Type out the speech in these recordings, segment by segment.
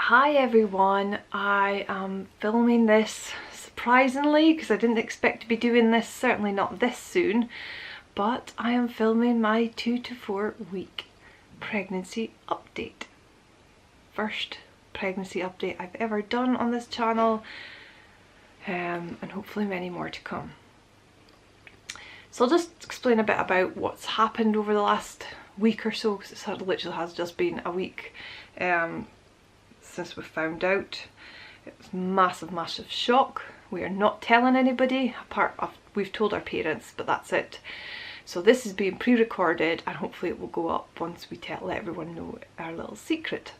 Hi everyone, I am filming this surprisingly because I didn't expect to be doing this, certainly not this soon, but I am filming my 2 to 4 week pregnancy update. First pregnancy update I've ever done on this channel, and hopefully many more to come. So I'll just explain a bit about what's happened over the last week or so, because it literally has just been a week since we found out. It was massive shock. We are not telling anybody, apart of we've told our parents, but that's it. So this is being pre-recorded and hopefully it will go up once we let everyone know our little secret.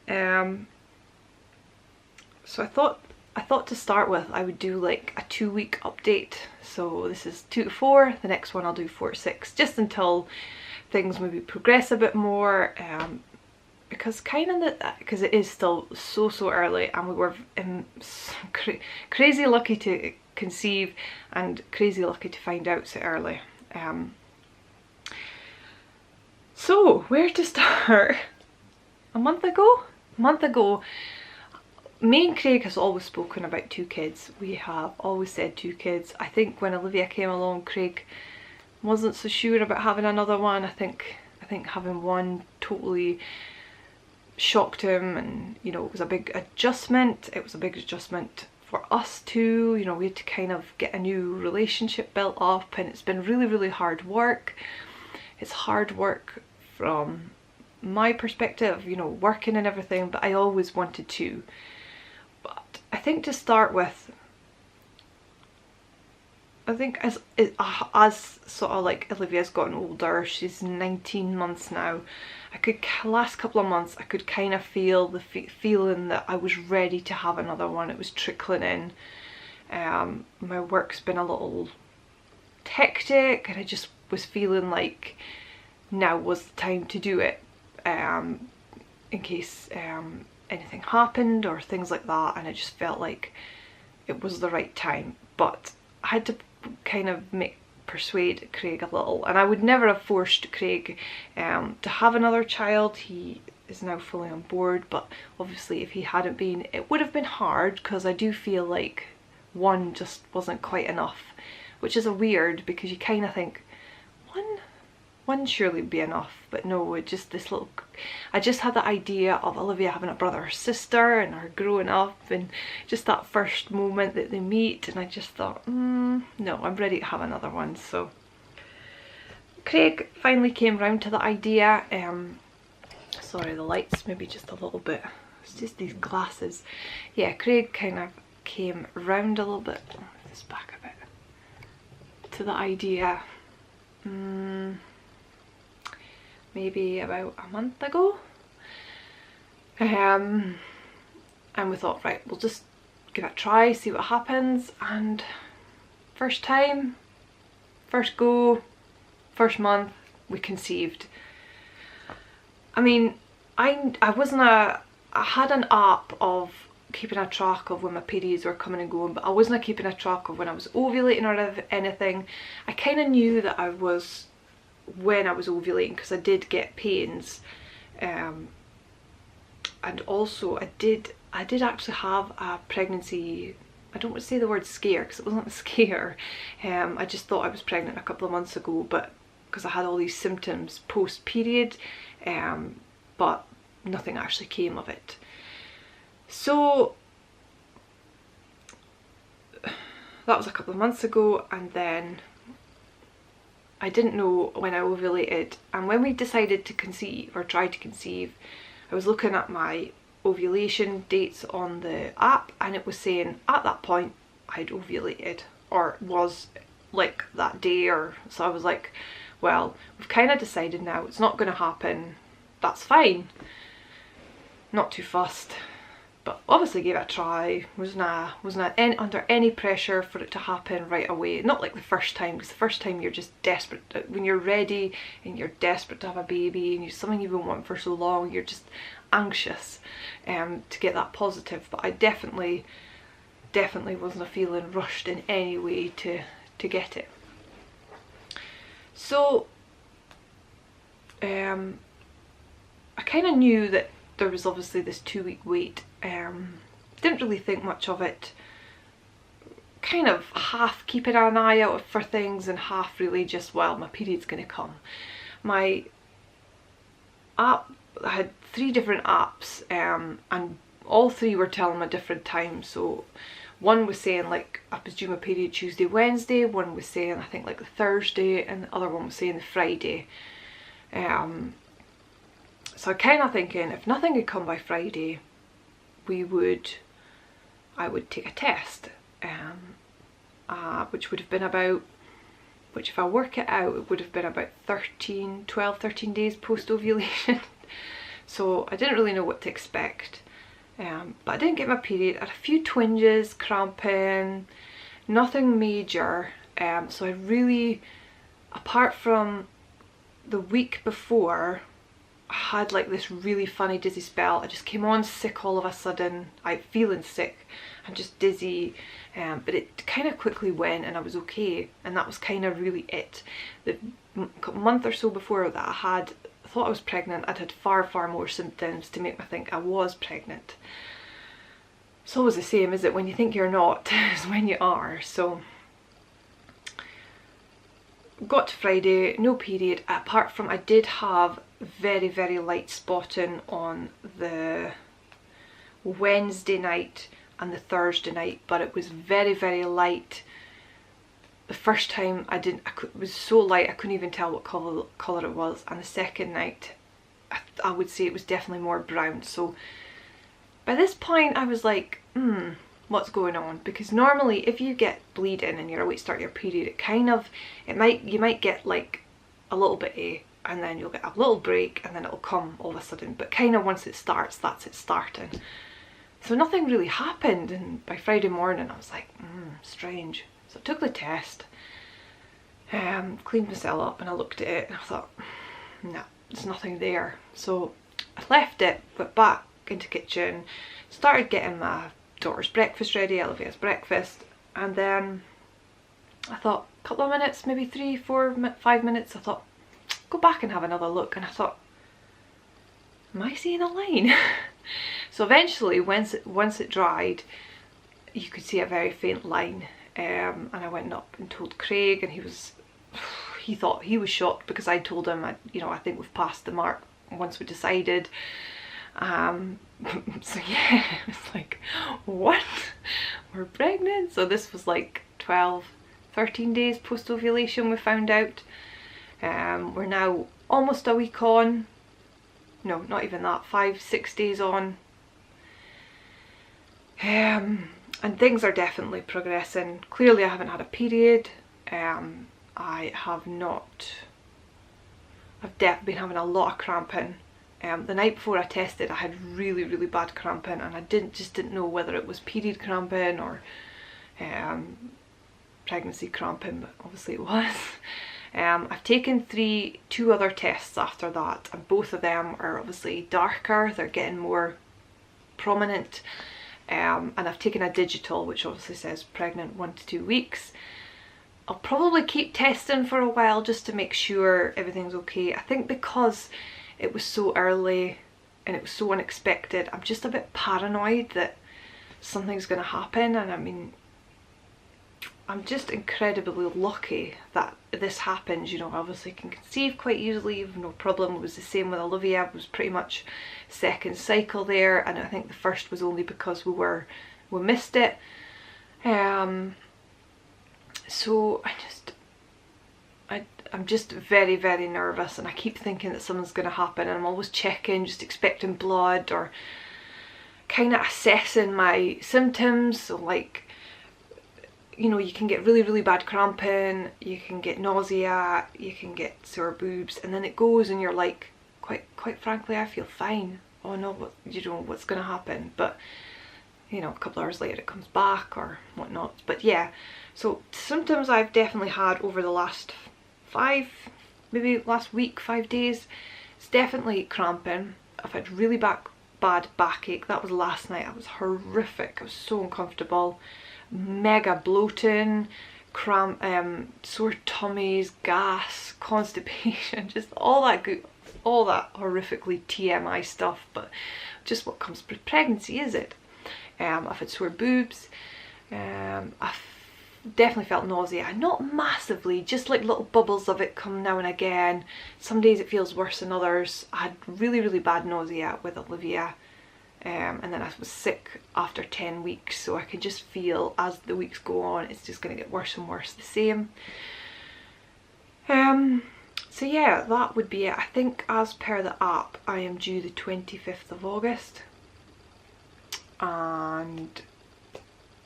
So I thought to start with I would do like a 2-week update. So this is 2 to 4, the next one I'll do 4 to 6, just until things maybe progress a bit more, because because it is still so early, and we were crazy lucky to conceive and crazy lucky to find out so early. So where to start? A month ago, me and Craig has always spoken about 2 kids. We have always said 2 kids. I think when Olivia came along, Craig wasn't so sure about having another one. I think having one totally shocked him, and you know, it was a big adjustment. It was a big adjustment for us too. You know, we had to kind of get a new relationship built up, and it's been really hard work. It's hard work from my perspective, you know, working and everything, but I always wanted to. But I think to start with, I think as sort of like Olivia's gotten older, she's 19 months now, last couple of months I could kind of feel the feeling that I was ready to have another one. It was trickling in. My work's been a little hectic and I just was feeling like now was the time to do it, in case anything happened or things like that, and I just felt like it was the right time. But I had to kind of persuade Craig a little, and I would never have forced Craig to have another child. He is now fully on board, but obviously if he hadn't been, it would have been hard, because I do feel like one just wasn't quite enough, which is a weird, because you kind of think one surely would be enough, but no, it just this little, I just had the idea of Olivia having a brother or sister and her growing up and just that first moment that they meet, and I just thought, no, I'm ready to have another one. So Craig finally came round to the idea. Sorry, the lights maybe just a little bit, it's just these glasses. Yeah, Craig kind of came round a little bit, move this back a bit, to the idea maybe about a month ago, and we thought, right, we'll just give it a try, see what happens. And first time, first go, first month, we conceived. I mean, I had an app of keeping a track of when my periods were coming and going, but I wasn't keeping a track of when I was ovulating or anything. I kind of knew that I was when I was ovulating, because I did get pains, and also I did actually have a pregnancy, I don't want to say the word scare because it wasn't a scare. I just thought I was pregnant a couple of months ago, but because I had all these symptoms post period, but nothing actually came of it. So that was a couple of months ago, and then I didn't know when I ovulated. And when we decided to conceive, or try to conceive, I was looking at my ovulation dates on the app, and it was saying at that point I'd ovulated, or was like that day, or so. I was like, well, we've kind of decided now it's not going to happen, that's fine, not too fussed. But obviously gave it a try. Wasn't under any pressure for it to happen right away. Not like the first time, because the first time you're just desperate. When you're ready and you're desperate to have a baby and it's something you've been wanting for so long, you're just anxious to get that positive. But I definitely wasn't feeling rushed in any way to get it. So I kind of knew that there was obviously this 2-week wait. Didn't really think much of it. Kind of half keeping an eye out for things and half really just, well, my period's gonna come. My app, I had 3 different apps, and all 3 were telling me different times. So one was saying like I was due my period Tuesday, Wednesday, one was saying I think like the Thursday, and the other one was saying the Friday. So I kind of thinking if nothing had come by Friday, I would take a test, which would have been about, which if I work it out, it would have been about 12, 13 days post-ovulation. So I didn't really know what to expect, but I didn't get my period. I had a few twinges, cramping, nothing major. So I really, apart from the week before, I had like this really funny dizzy spell. I just came on sick all of a sudden. I'm feeling sick and just dizzy, but it kind of quickly went and I was okay, and that was kind of really it. The month or so before that I thought I was pregnant, I'd had far more symptoms to make me think I was pregnant. It's always the same, is it? When you think you're not is when you are. So got to Friday, no period, apart from I did have very light spotting on the Wednesday night and the Thursday night, but it was very light. The first time it was so light I couldn't even tell what colour it was, and the second night I would say it was definitely more brown. So by this point I was like, what's going on? Because normally if you get bleeding and you're about to start your period, you might get like a little bit and then you'll get a little break and then it'll come all of a sudden, but kind of once it starts, that's it starting. So nothing really happened, and by Friday morning I was like, strange. So I took the test, cleaned myself up, and I looked at it and I thought, no, there's nothing there. So I left it, went back into the kitchen, started getting my daughter's breakfast ready, Olivia's breakfast, and then I thought a couple of minutes, maybe 3, 4, 5 minutes, I thought, go back and have another look, and I thought, am I seeing a line? So eventually, once it dried, you could see a very faint line, and I went up and told Craig, and he thought, he was shocked because I told him, I think we've passed the mark once we decided. So yeah, it was like, what? We're pregnant? So this was like 12, 13 days post-ovulation we found out. We're now almost a week on. No, not even that, 5, 6 days on. And things are definitely progressing. Clearly I haven't had a period. I've been having a lot of cramping. The night before I tested I had really bad cramping, and I just didn't know whether it was period cramping or pregnancy cramping, but obviously it was. I've taken 2 other tests after that, and both of them are obviously darker, they're getting more prominent, and I've taken a digital which obviously says pregnant 1 to 2 weeks. I'll probably keep testing for a while just to make sure everything's okay. I think because it was so early and it was so unexpected, I'm just a bit paranoid that something's going to happen, and I mean, I'm just incredibly lucky that this happens. I obviously can conceive quite easily, no problem. It was the same with Olivia. It was pretty much second cycle there, and I think the first was only because we missed it. So I'm just very nervous, and I keep thinking that something's going to happen, and I'm always checking, just expecting blood or kind of assessing my symptoms. So like, you can get really bad cramping, you can get nausea, you can get sore boobs, and then it goes and you're like, quite frankly, I feel fine. Oh no, what's going to happen? But a couple hours later it comes back or whatnot. But yeah, so symptoms I've definitely had over the last 5 days, it's definitely cramping. I've had really bad backache. That was last night. I was horrific. I was so uncomfortable. Mega bloating, cramp, sore tummies, gas, constipation, just all that good all that horrifically TMI stuff, but just what comes with pregnancy, is it? I've had sore boobs, I've definitely felt nausea, not massively, just like little bubbles of it come now and again. Some days it feels worse than others. I had really bad nausea with Olivia, and then I was sick after 10 weeks, so I can just feel as the weeks go on it's just going to get worse and worse the same. So yeah, that would be it. I think as per the app I am due the 25th of August, and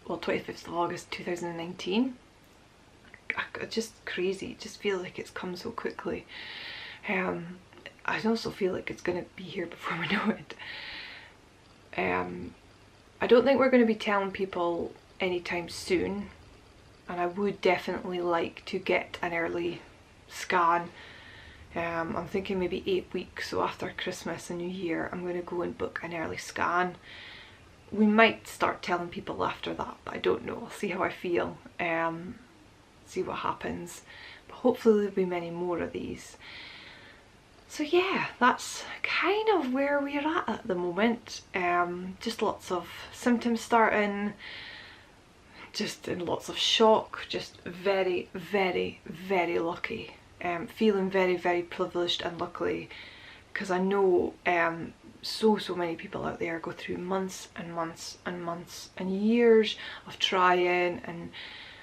well, 25th of August 2019. It's just crazy, it just feels like it's come so quickly. I also feel like it's going to be here before we know it. I don't think we're going to be telling people anytime soon, and I would definitely like to get an early scan. I'm thinking maybe 8 weeks, so after Christmas and New Year I'm going to go and book an early scan. We might start telling people after that, but I don't know. I'll see how I feel, see what happens, but hopefully there'll be many more of these. So yeah, that's kind of where we're at the moment. Just lots of symptoms starting, just in lots of shock, just very lucky. Feeling very privileged and lucky, because I know so many people out there go through months and months and years of trying, and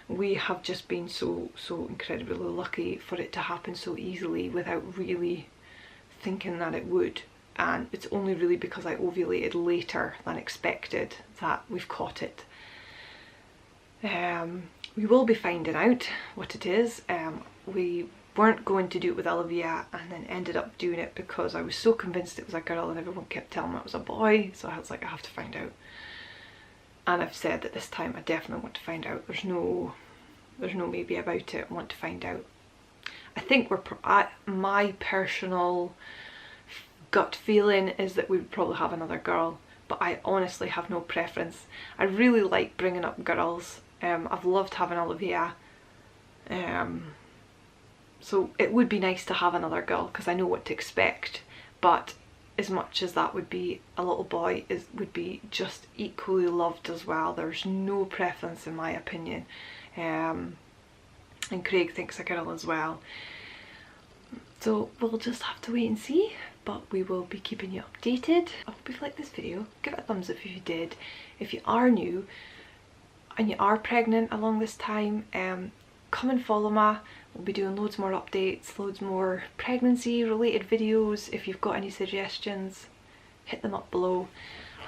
we have just been so incredibly lucky for it to happen so easily without really thinking that it would. And it's only really because I ovulated later than expected that we've caught it. We will be finding out what it is. We weren't going to do it with Olivia and then ended up doing it because I was so convinced it was a girl and everyone kept telling me it was a boy, so I was like, I have to find out. And I've said that this time I definitely want to find out. There's no maybe about it. I want to find out. I think my personal gut feeling is that we would probably have another girl, but I honestly have no preference. I really like bringing up girls. I've loved having Olivia. So it would be nice to have another girl because I know what to expect, but as much as that would be a little boy, would be just equally loved as well. There's no preference in my opinion. And Craig thinks a girl as well. So we'll just have to wait and see, but we will be keeping you updated. I hope you liked this video. Give it a thumbs up if you did. If you are new and you are pregnant along this time, come and follow me. We'll be doing loads more updates, loads more pregnancy related videos. If you've got any suggestions, hit them up below.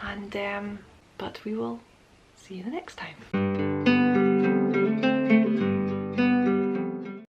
And but we will see you the next time.